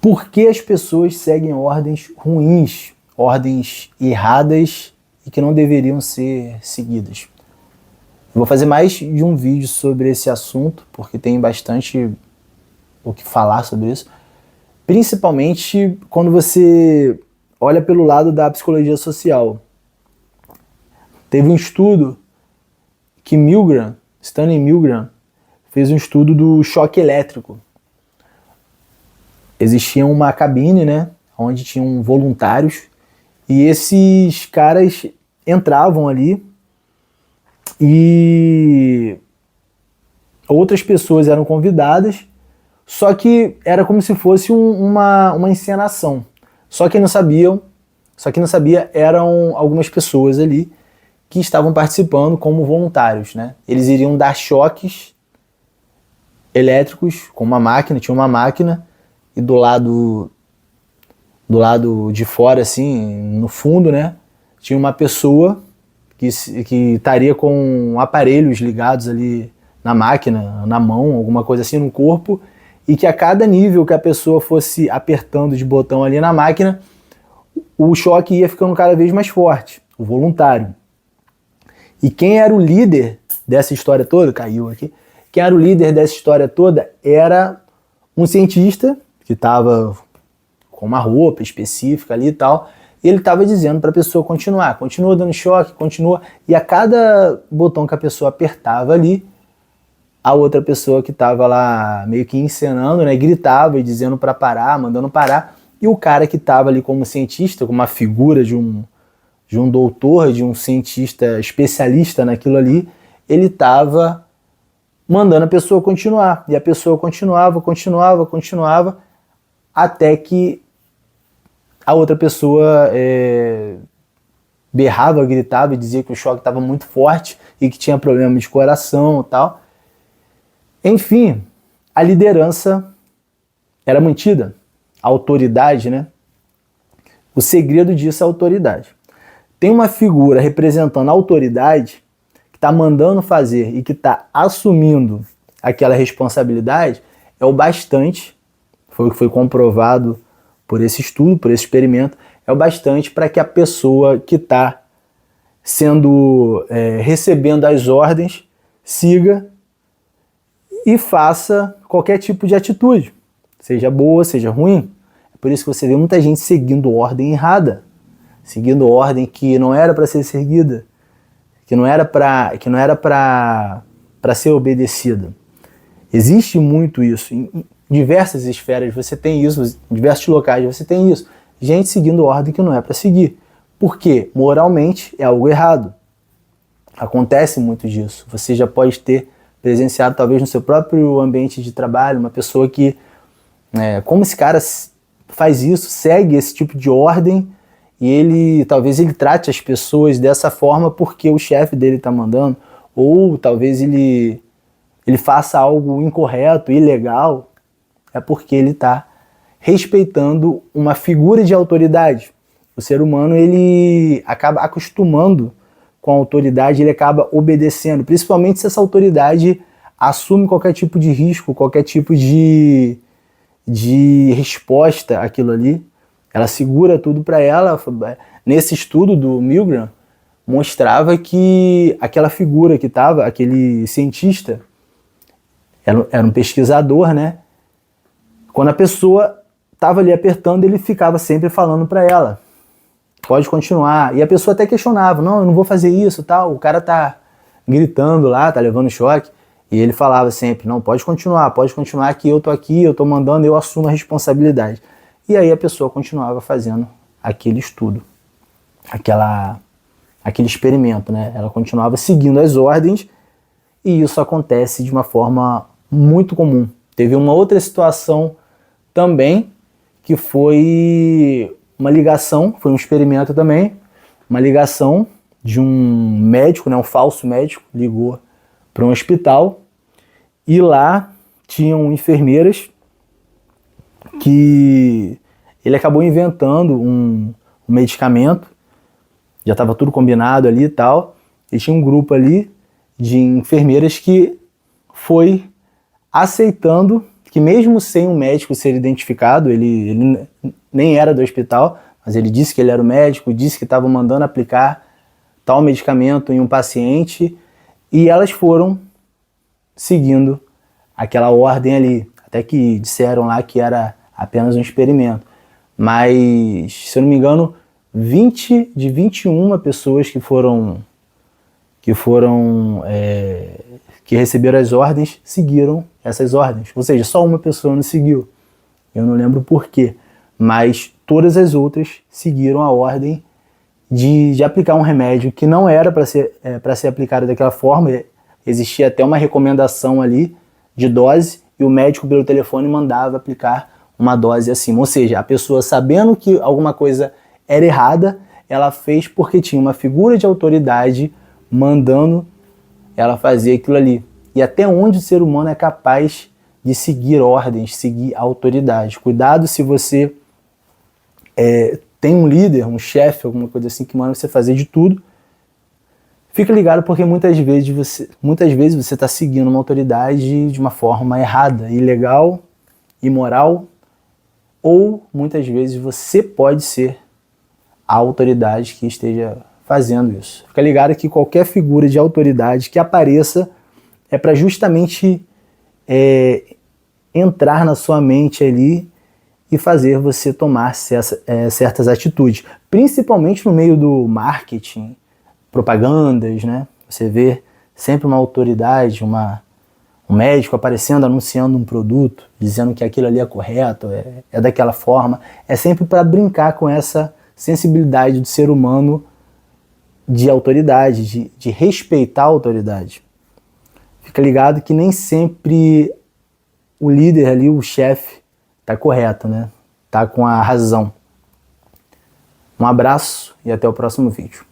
por que as pessoas seguem ordens ruins, ordens erradas e que não deveriam ser seguidas. Eu vou fazer mais de um vídeo sobre esse assunto, porque tem bastante o que falar sobre isso, principalmente quando você olha pelo lado da psicologia social. Teve um estudo que Stanley Milgram, fez um estudo do choque elétrico. Existia uma cabine, né, onde tinham voluntários, e esses caras entravam ali e outras pessoas eram convidadas, só que era como se fosse uma encenação. Só quem não sabia eram algumas pessoas ali que estavam participando como voluntários, né? Eles iriam dar choques elétricos com uma máquina, tinha uma máquina, e do lado de fora, assim, no fundo, né, tinha uma pessoa que estaria com aparelhos ligados ali na máquina, na mão, alguma coisa assim, no corpo, e que a cada nível que a pessoa fosse apertando de botão ali na máquina, o choque ia ficando cada vez mais forte, o voluntário. E quem era o líder dessa história toda, caiu aqui, quem era o líder dessa história toda era um cientista que estava com uma roupa específica ali e tal, e ele estava dizendo para a pessoa continua dando choque, continua, e a cada botão que a pessoa apertava ali, a outra pessoa que estava lá meio que encenando, né, gritava e dizendo para parar, mandando parar, e o cara que estava ali como cientista, como uma figura de um doutor, de um cientista especialista naquilo ali, ele estava mandando a pessoa continuar, e a pessoa continuava, até que a outra pessoa berrava, gritava e dizia que o choque estava muito forte e que tinha problema de coração e tal. Enfim, a liderança era mantida, a autoridade, né? O segredo disso é a autoridade. Tem uma figura representando a autoridade que está mandando fazer e que está assumindo aquela responsabilidade, é o bastante, foi o que foi comprovado por esse estudo, por esse experimento, é o bastante para que a pessoa que está recebendo as ordens siga e faça qualquer tipo de atitude, seja boa, seja ruim. É por isso que você vê muita gente seguindo ordem errada, seguindo ordem que não era para ser seguida, que não era para ser obedecida. Existe muito isso. Em diversas esferas você tem isso, em diversos locais você tem isso. Gente seguindo ordem que não é para seguir. Porque moralmente é algo errado. Acontece muito disso. Você já pode ter presenciado talvez no seu próprio ambiente de trabalho, uma pessoa que, como esse cara faz isso, segue esse tipo de ordem, e talvez ele trate as pessoas dessa forma porque o chefe dele está mandando, ou talvez ele faça algo incorreto, ilegal, é porque ele está respeitando uma figura de autoridade. O ser humano, ele acaba acostumando com a autoridade, ele acaba obedecendo, principalmente se essa autoridade assume qualquer tipo de risco, qualquer tipo de resposta àquilo ali. Ela segura tudo para ela. Nesse estudo do Milgram, mostrava que aquela figura que estava, aquele cientista, era um pesquisador, né? Quando a pessoa estava ali apertando, ele ficava sempre falando para ela, pode continuar. E a pessoa até questionava, não, eu não vou fazer isso, tal. O cara tá gritando lá, tá levando choque. E ele falava sempre, não, pode continuar que eu tô aqui, eu tô mandando, eu assumo a responsabilidade. E aí a pessoa continuava fazendo aquele estudo, aquele experimento, né? Ela continuava seguindo as ordens, e isso acontece de uma forma muito comum. Teve uma outra situação também, que foi uma ligação, foi um experimento também, uma ligação de um médico, né, um falso médico, ligou para um hospital, e lá tinham enfermeiras que ele acabou inventando um medicamento, já estava tudo combinado ali e tal, e tinha um grupo ali de enfermeiras que foi aceitando que mesmo sem um médico ser identificado, ele nem era do hospital, mas ele disse que ele era o médico, disse que estava mandando aplicar tal medicamento em um paciente, e elas foram seguindo aquela ordem ali, até que disseram lá que era apenas um experimento. Mas, se eu não me engano, 20 de 21 pessoas que receberam as ordens seguiram essas ordens. Ou seja, só uma pessoa não seguiu. Eu não lembro por quê, mas todas as outras seguiram a ordem de aplicar um remédio que não era para ser aplicado daquela forma. Existia até uma recomendação ali de dose e o médico pelo telefone mandava aplicar uma dose acima. Ou seja, a pessoa, sabendo que alguma coisa era errada, ela fez porque tinha uma figura de autoridade mandando ela fazer aquilo ali. E até onde o ser humano é capaz de seguir ordens, seguir autoridade. Cuidado se você tem um líder, um chefe, alguma coisa assim que manda você fazer de tudo. Fica ligado porque muitas vezes você está seguindo uma autoridade de uma forma errada, ilegal, imoral, ou muitas vezes você pode ser a autoridade que esteja fazendo isso. Fica ligado que qualquer figura de autoridade que apareça é para justamente entrar na sua mente ali e fazer você tomar certas atitudes, principalmente no meio do marketing, propagandas, né? Você vê sempre uma autoridade, um médico aparecendo, anunciando um produto, dizendo que aquilo ali é correto, é daquela forma. É sempre para brincar com essa sensibilidade do ser humano de autoridade, de respeitar a autoridade. Fica ligado que nem sempre o líder ali, o chefe, está correto, né? Tá com a razão. Um abraço e até o próximo vídeo.